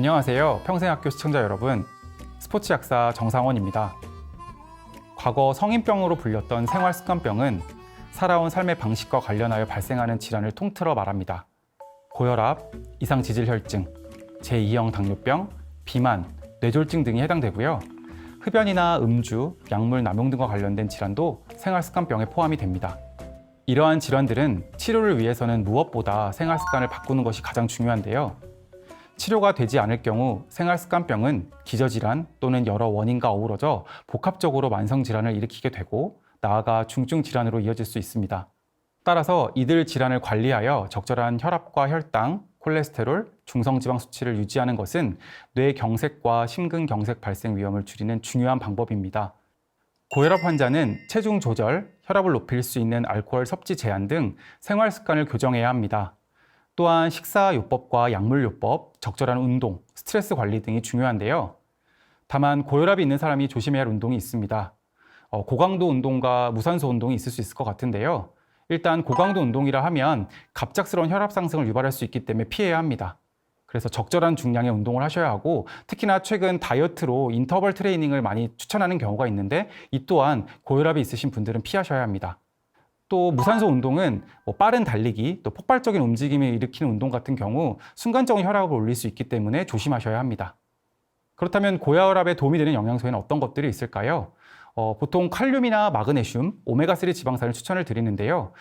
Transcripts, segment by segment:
안녕하세요. 평생학교 시청자 여러분. 스포츠 약사 정상원입니다. 과거 성인병으로 불렸던 생활습관병은 살아온 삶의 방식과 관련하여 발생하는 질환을 통틀어 말합니다. 고혈압, 이상지질혈증, 제2형 당뇨병, 비만, 뇌졸중 등이 해당되고요. 흡연이나 음주, 약물 남용 등과 관련된 질환도 생활습관병에 포함이 됩니다. 이러한 질환들은 치료를 위해서는 무엇보다 생활습관을 바꾸는 것이 가장 중요한데요. 치료가 되지 않을 경우 생활습관병은 기저질환 또는 여러 원인과 어우러져 복합적으로 만성질환을 일으키게 되고 나아가 중증질환으로 이어질 수 있습니다. 따라서 이들 질환을 관리하여 적절한 혈압과 혈당, 콜레스테롤, 중성지방 수치를 유지하는 것은 뇌경색과 심근경색 발생 위험을 줄이는 중요한 방법입니다. 고혈압 환자는 체중 조절, 혈압을 높일 수 있는 알코올 섭취 제한 등 생활 습관을 교정해야 합니다. 또한 식사요법과 약물요법, 적절한 운동, 스트레스 관리 등이 중요한데요. 다만 고혈압이 있는 사람이 조심해야 할 운동이 있습니다. 고강도 운동과 무산소 운동이 있을 수 있을 것 같은데요. 일단 고강도 운동이라 하면 갑작스러운 혈압 상승을 유발할 수 있기 때문에 피해야 합니다. 그래서 적절한 중량의 운동을 하셔야 하고 특히나 최근 다이어트로 인터벌 트레이닝을 많이 추천하는 경우가 있는데 이 또한 고혈압이 있으신 분들은 피하셔야 합니다. 또 무산소 운동은 빠른 달리기, 또 폭발적인 움직임을 일으키는 운동 같은 경우 순간적인 혈압을 올릴 수 있기 때문에 조심하셔야 합니다. 그렇다면 고혈압에 도움이 되는 영양소에는 어떤 것들이 있을까요? 보통 칼륨이나 마그네슘, 오메가3 지방산을 추천을 드리는데요.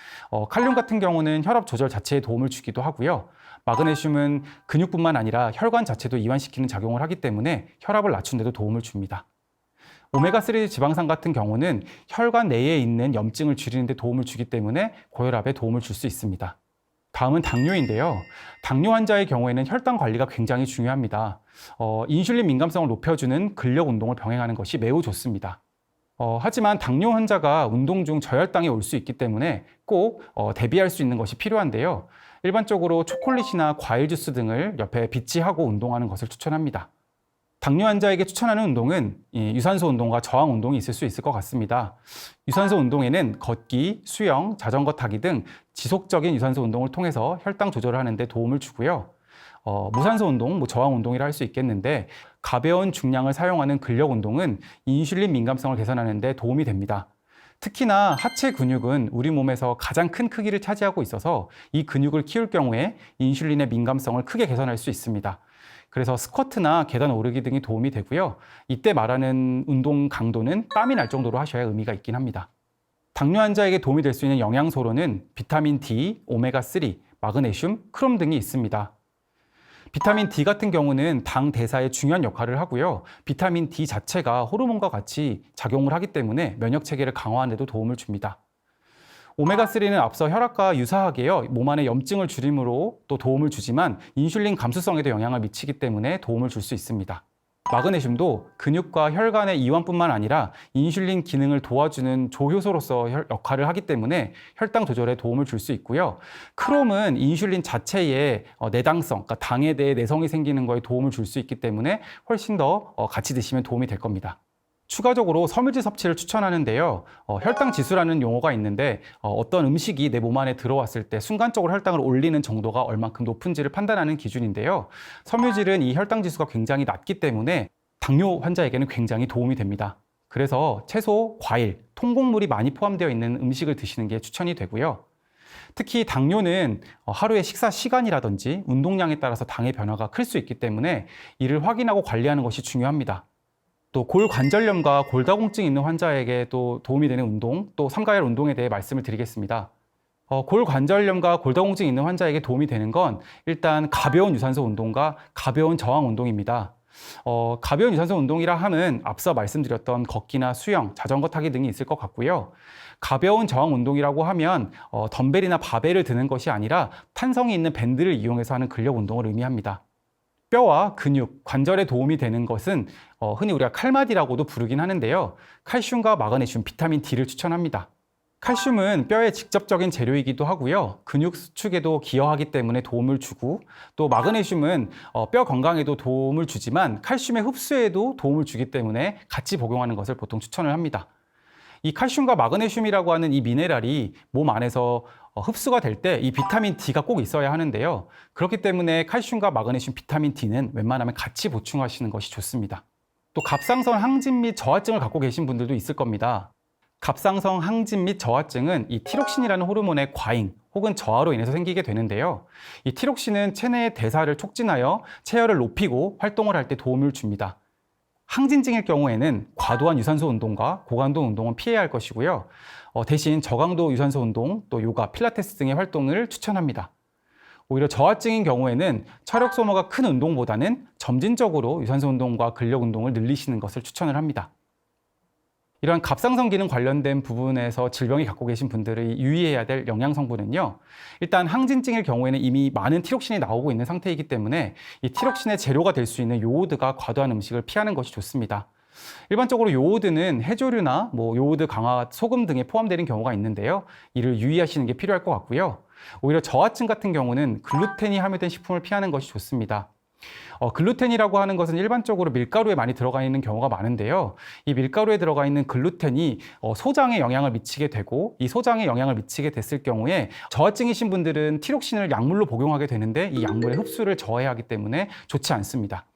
칼륨 같은 경우는 혈압 조절 자체에 도움을 주기도 하고요. 마그네슘은 근육뿐만 아니라 혈관 자체도 이완시키는 작용을 하기 때문에 혈압을 낮춘 데도 도움을 줍니다. 오메가3 지방산 같은 경우는 혈관 내에 있는 염증을 줄이는 데 도움을 주기 때문에 고혈압에 도움을 줄 수 있습니다. 다음은 당뇨인데요. 당뇨 환자의 경우에는 혈당 관리가 굉장히 중요합니다. 인슐린 민감성을 높여주는 근력 운동을 병행하는 것이 매우 좋습니다. 하지만 당뇨 환자가 운동 중 저혈당이 올 수 있기 때문에 꼭 대비할 수 있는 것이 필요한데요. 일반적으로 초콜릿이나 과일 주스 등을 옆에 비치하고 운동하는 것을 추천합니다. 당뇨 환자에게 추천하는 운동은 유산소 운동과 저항 운동이 있을 수 있을 것 같습니다. 유산소 운동에는 걷기, 수영, 자전거 타기 등 지속적인 유산소 운동을 통해서 혈당 조절을 하는 데 도움을 주고요. 무산소 운동, 저항 운동이라 할 수 있겠는데 가벼운 중량을 사용하는 근력 운동은 인슐린 민감성을 개선하는 데 도움이 됩니다. 특히나 하체 근육은 우리 몸에서 가장 큰 크기를 차지하고 있어서 이 근육을 키울 경우에 인슐린의 민감성을 크게 개선할 수 있습니다. 그래서 스쿼트나 계단 오르기 등이 도움이 되고요. 이때 말하는 운동 강도는 땀이 날 정도로 하셔야 의미가 있긴 합니다. 당뇨 환자에게 도움이 될 수 있는 영양소로는 비타민 D, 오메가3, 마그네슘, 크롬 등이 있습니다. 비타민 D 같은 경우는 당 대사에 중요한 역할을 하고요. 비타민 D 자체가 호르몬과 같이 작용을 하기 때문에 면역 체계를 강화하는 데도 도움을 줍니다. 오메가3는 앞서 혈압과 유사하게요. 몸 안의 염증을 줄임으로 또 도움을 주지만 인슐린 감수성에도 영향을 미치기 때문에 도움을 줄 수 있습니다. 마그네슘도 근육과 혈관의 이완뿐만 아니라 인슐린 기능을 도와주는 조효소로서 역할을 하기 때문에 혈당 조절에 도움을 줄 수 있고요. 크롬은 인슐린 자체의 내당성, 그러니까 당에 대해 내성이 생기는 거에 도움을 줄 수 있기 때문에 훨씬 더 같이 드시면 도움이 될 겁니다. 추가적으로 섬유질 섭취를 추천하는데요. 혈당 지수라는 용어가 있는데 어떤 음식이 내 몸 안에 들어왔을 때 순간적으로 혈당을 올리는 정도가 얼만큼 높은지를 판단하는 기준인데요. 섬유질은 이 혈당 지수가 굉장히 낮기 때문에 당뇨 환자에게는 굉장히 도움이 됩니다. 그래서 채소, 과일, 통곡물이 많이 포함되어 있는 음식을 드시는 게 추천이 되고요. 특히 당뇨는 하루의 식사 시간이라든지 운동량에 따라서 당의 변화가 클 수 있기 때문에 이를 확인하고 관리하는 것이 중요합니다. 또 골관절염과 골다공증이 있는 환자에게 또 도움이 되는 운동, 또 삼가해야 할 운동에 대해 말씀을 드리겠습니다. 골관절염과 골다공증이 있는 환자에게 도움이 되는 건 일단 가벼운 유산소 운동과 가벼운 저항 운동입니다. 가벼운 유산소 운동이라 함은 앞서 말씀드렸던 걷기나 수영, 자전거 타기 등이 있을 것 같고요. 가벼운 저항 운동이라고 하면 덤벨이나 바벨을 드는 것이 아니라 탄성이 있는 밴드를 이용해서 하는 근력 운동을 의미합니다. 뼈와 근육, 관절에 도움이 되는 것은 흔히 우리가 칼마디라고도 부르긴 하는데요. 칼슘과 마그네슘, 비타민 D를 추천합니다. 칼슘은 뼈의 직접적인 재료이기도 하고요. 근육 수축에도 기여하기 때문에 도움을 주고 또 마그네슘은 뼈 건강에도 도움을 주지만 칼슘의 흡수에도 도움을 주기 때문에 같이 복용하는 것을 보통 추천을 합니다. 이 칼슘과 마그네슘이라고 하는 이 미네랄이 몸 안에서 흡수가 될 때 이 비타민 D가 꼭 있어야 하는데요. 그렇기 때문에 칼슘과 마그네슘, 비타민 D는 웬만하면 같이 보충하시는 것이 좋습니다. 또 갑상선 항진 및 저하증을 갖고 계신 분들도 있을 겁니다. 갑상선 항진 및 저하증은 이 티록신이라는 호르몬의 과잉 혹은 저하로 인해서 생기게 되는데요. 이 티록신은 체내의 대사를 촉진하여 체열을 높이고 활동을 할 때 도움을 줍니다. 항진증일 경우에는 과도한 유산소 운동과 고강도 운동은 피해야 할 것이고요. 대신 저강도 유산소 운동, 또 요가, 필라테스 등의 활동을 추천합니다. 오히려 저하증인 경우에는 체력 소모가 큰 운동보다는 점진적으로 유산소 운동과 근력 운동을 늘리시는 것을 추천을 합니다. 이러한 갑상선 기능 관련된 부분에서 질병이 갖고 계신 분들이 유의해야 될 영양 성분은요. 일단 항진증일 경우에는 이미 많은 티록신이 나오고 있는 상태이기 때문에 이 티록신의 재료가 될 수 있는 요오드가 과도한 음식을 피하는 것이 좋습니다. 일반적으로 요오드는 해조류나 요오드 강화 소금 등에 포함되는 경우가 있는데요. 이를 유의하시는 게 필요할 것 같고요. 오히려 저하증 같은 경우는 글루텐이 함유된 식품을 피하는 것이 좋습니다. 글루텐이라고 하는 것은 일반적으로 밀가루에 많이 들어가 있는 경우가 많은데요. 이 밀가루에 들어가 있는 글루텐이 소장에 영향을 미치게 되고 이 소장에 영향을 미치게 됐을 경우에 저하증이신 분들은 티록신을 약물로 복용하게 되는데 이 약물의 흡수를 저해야 하기 때문에 좋지 않습니다.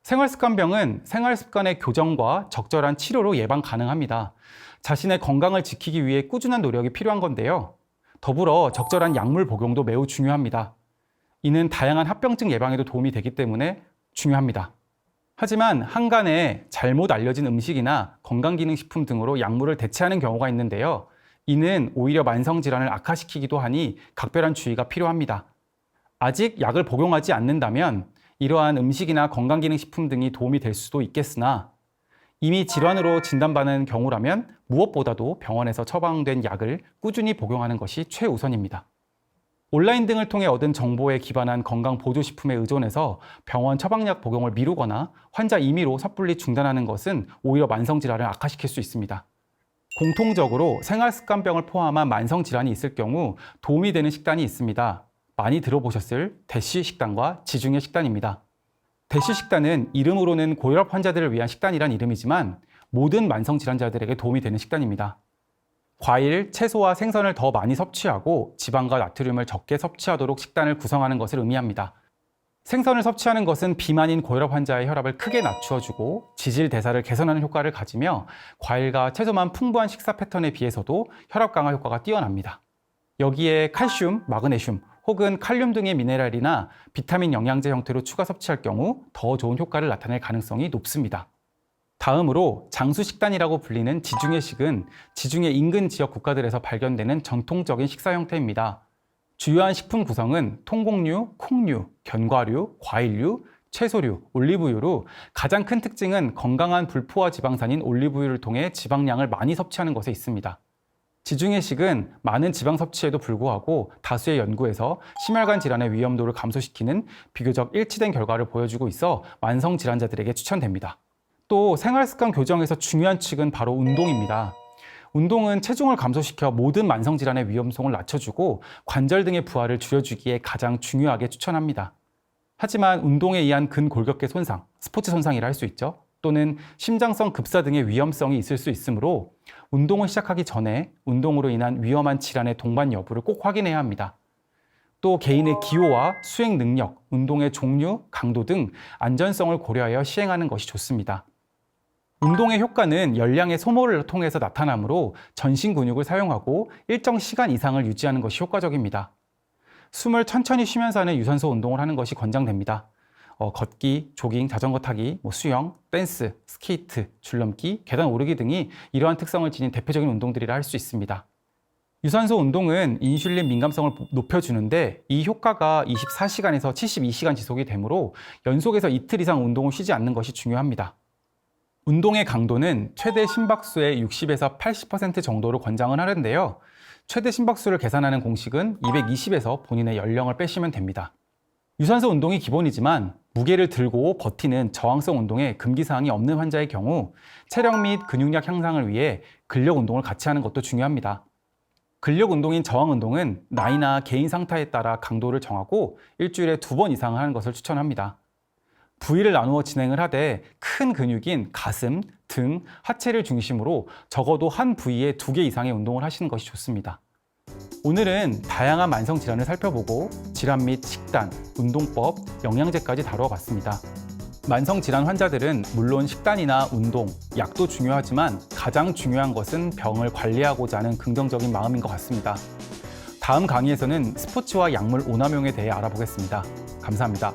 생활습관병은 생활습관의 교정과 적절한 치료로 예방 가능합니다. 자신의 건강을 지키기 위해 꾸준한 노력이 필요한 건데요. 더불어 적절한 약물 복용도 매우 중요합니다. 이는 다양한 합병증 예방에도 도움이 되기 때문에 중요합니다. 하지만 한간에 잘못 알려진 음식이나 건강기능식품 등으로 약물을 대체하는 경우가 있는데요. 이는 오히려 만성질환을 악화시키기도 하니 각별한 주의가 필요합니다. 아직 약을 복용하지 않는다면 이러한 음식이나 건강기능식품 등이 도움이 될 수도 있겠으나 이미 질환으로 진단받은 경우라면 무엇보다도 병원에서 처방된 약을 꾸준히 복용하는 것이 최우선입니다. 온라인 등을 통해 얻은 정보에 기반한 건강보조식품에 의존해서 병원 처방약 복용을 미루거나 환자 임의로 섣불리 중단하는 것은 오히려 만성질환을 악화시킬 수 있습니다. 공통적으로 생활습관병을 포함한 만성질환이 있을 경우 도움이 되는 식단이 있습니다. 많이 들어보셨을 대쉬 식단과 지중해 식단입니다. 대쉬 식단은 이름으로는 고혈압 환자들을 위한 식단이란 이름이지만 모든 만성질환자들에게 도움이 되는 식단입니다. 과일, 채소와 생선을 더 많이 섭취하고 지방과 나트륨을 적게 섭취하도록 식단을 구성하는 것을 의미합니다. 생선을 섭취하는 것은 비만인 고혈압 환자의 혈압을 크게 낮추어주고 지질 대사를 개선하는 효과를 가지며 과일과 채소만 풍부한 식사 패턴에 비해서도 혈압 강화 효과가 뛰어납니다. 여기에 칼슘, 마그네슘 혹은 칼륨 등의 미네랄이나 비타민 영양제 형태로 추가 섭취할 경우 더 좋은 효과를 나타낼 가능성이 높습니다. 다음으로 장수식단이라고 불리는 지중해식은 지중해 인근 지역 국가들에서 발견되는 전통적인 식사 형태입니다. 주요한 식품 구성은 통곡류, 콩류, 견과류, 과일류, 채소류, 올리브유로 가장 큰 특징은 건강한 불포화 지방산인 올리브유를 통해 지방량을 많이 섭취하는 것에 있습니다. 지중해식은 많은 지방 섭취에도 불구하고 다수의 연구에서 심혈관 질환의 위험도를 감소시키는 비교적 일치된 결과를 보여주고 있어 만성 질환자들에게 추천됩니다. 또 생활습관 교정에서 중요한 측은 바로 운동입니다. 운동은 체중을 감소시켜 모든 만성질환의 위험성을 낮춰주고 관절 등의 부하를 줄여주기에 가장 중요하게 추천합니다. 하지만 운동에 의한 근골격계 손상, 스포츠 손상이라 할 수 있죠. 또는 심장성 급사 등의 위험성이 있을 수 있으므로 운동을 시작하기 전에 운동으로 인한 위험한 질환의 동반 여부를 꼭 확인해야 합니다. 또 개인의 기호와 수행 능력, 운동의 종류, 강도 등 안전성을 고려하여 시행하는 것이 좋습니다. 운동의 효과는 열량의 소모를 통해서 나타나므로 전신 근육을 사용하고 일정 시간 이상을 유지하는 것이 효과적입니다. 숨을 천천히 쉬면서 하는 유산소 운동을 하는 것이 권장됩니다. 걷기, 조깅, 자전거 타기, 수영, 댄스, 스케이트, 줄넘기, 계단 오르기 등이 이러한 특성을 지닌 대표적인 운동들이라 할 수 있습니다. 유산소 운동은 인슐린 민감성을 높여주는데 이 효과가 24시간에서 72시간 지속이 되므로 연속해서 이틀 이상 운동을 쉬지 않는 것이 중요합니다. 운동의 강도는 최대 심박수의 60에서 80% 정도로 권장을 하는데요. 최대 심박수를 계산하는 공식은 220에서 본인의 연령을 빼시면 됩니다. 유산소 운동이 기본이지만 무게를 들고 버티는 저항성 운동에 금기사항이 없는 환자의 경우 체력 및 근육량 향상을 위해 근력 운동을 같이 하는 것도 중요합니다. 근력 운동인 저항 운동은 나이나 개인 상태에 따라 강도를 정하고 일주일에 2번 이상 하는 것을 추천합니다. 부위를 나누어 진행을 하되 큰 근육인 가슴, 등, 하체를 중심으로 적어도 한 부위에 2개 이상의 운동을 하시는 것이 좋습니다. 오늘은 다양한 만성 질환을 살펴보고 질환 및 식단, 운동법, 영양제까지 다루어 봤습니다. 만성 질환 환자들은 물론 식단이나 운동, 약도 중요하지만 가장 중요한 것은 병을 관리하고자 하는 긍정적인 마음인 것 같습니다. 다음 강의에서는 스포츠와 약물 오남용에 대해 알아보겠습니다. 감사합니다.